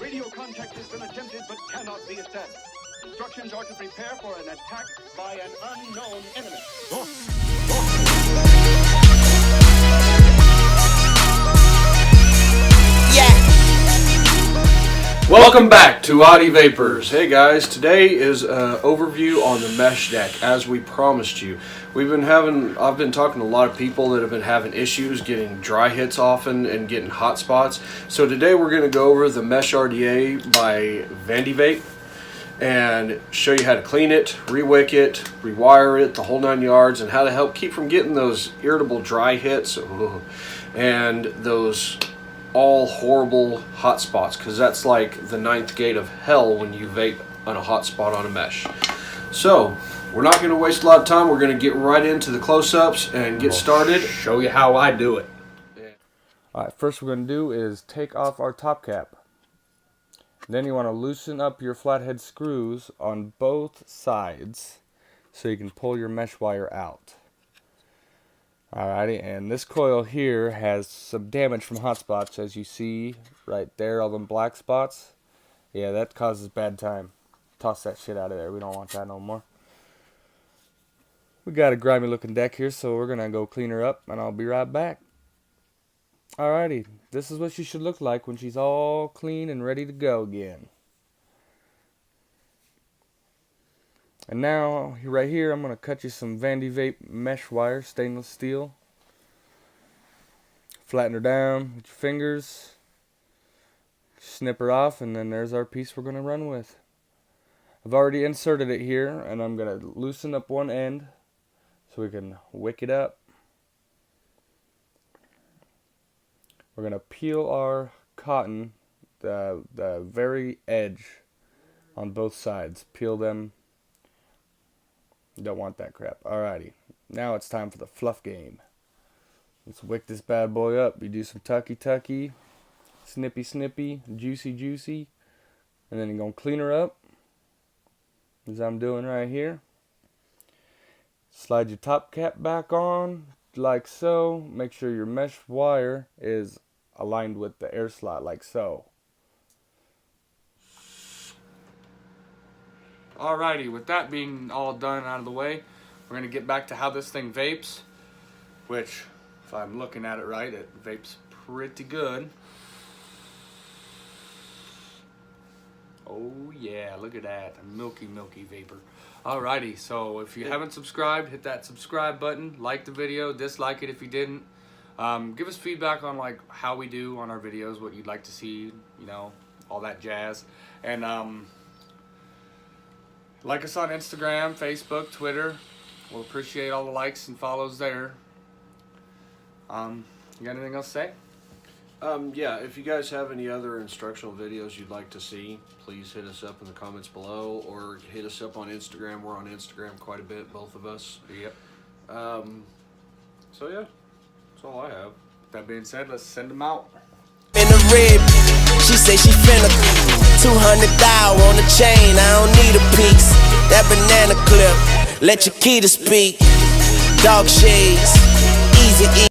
Radio contact has been attempted but cannot be established. Instructions are to prepare for an attack by an unknown enemy. Welcome back to Audi Vapors. Hey guys, today is an overview on the mesh deck, as we promised you. I've been talking to a lot of people that have been having issues getting dry hits often and getting hot spots. So today we're going to go over the Mesh RDA by Vandy Vape and show you how to clean it, re-wick it, rewire it, the whole 9 yards, and how to help keep from getting those irritable dry hits and those all horrible hot spots, because that's like the 9th gate of hell when you vape on a hot spot on a mesh. So we're not going to waste a lot of time. We're going to get right into the close-ups and get started. Show you how I do it. Alright, first we're going to do is take off our top cap. Then you want to loosen up your flathead screws on both sides so you can pull your mesh wire out. Alrighty, and this coil here has some damage from hot spots, as you see right there, all them black spots. Yeah, that causes bad time. Toss that shit out of there. We don't want that no more. We got a grimy looking deck here, so we're gonna go clean her up, and I'll be right back. Alrighty, this is what she should look like when she's all clean and ready to go again. And now, right here, I'm going to cut you some Vandy Vape mesh wire, stainless steel. Flatten her down with your fingers. Snip her off, and then there's our piece we're going to run with. I've already inserted it here, and I'm going to loosen up one end so we can wick it up. We're going to peel our cotton, the very edge on both sides. Peel them. Don't want that crap. Alrighty. Now it's time for the fluff game. Let's wick this bad boy up. You do some tucky, snippy, juicy. And then you're going to clean her up, as I'm doing right here. Slide your top cap back on, like so. Make sure your mesh wire is aligned with the air slot, like so. Alrighty, with that being all done out of the way, we're going to get back to how this thing vapes, which, if I'm looking at it right, it vapes pretty good. Oh yeah, look at that, a milky vapor. Alrighty, so if you haven't subscribed, hit that subscribe button, like the video, dislike it if you didn't. Give us feedback on like how we do on our videos, what you'd like to see, you know, all that jazz. And like us on Instagram, Facebook, Twitter. We'll appreciate all the likes and follows there. You got anything else to say? Yeah, if you guys have any other instructional videos you'd like to see, please hit us up in the comments below, or hit us up on Instagram. We're on Instagram quite a bit, both of us. Yep. So yeah, that's all I have. That being said, let's send them out. In the rib, she say she finna 200 thou on the chain, I don't need a piece. That banana clip, let your key to speak. Dog shades, easy.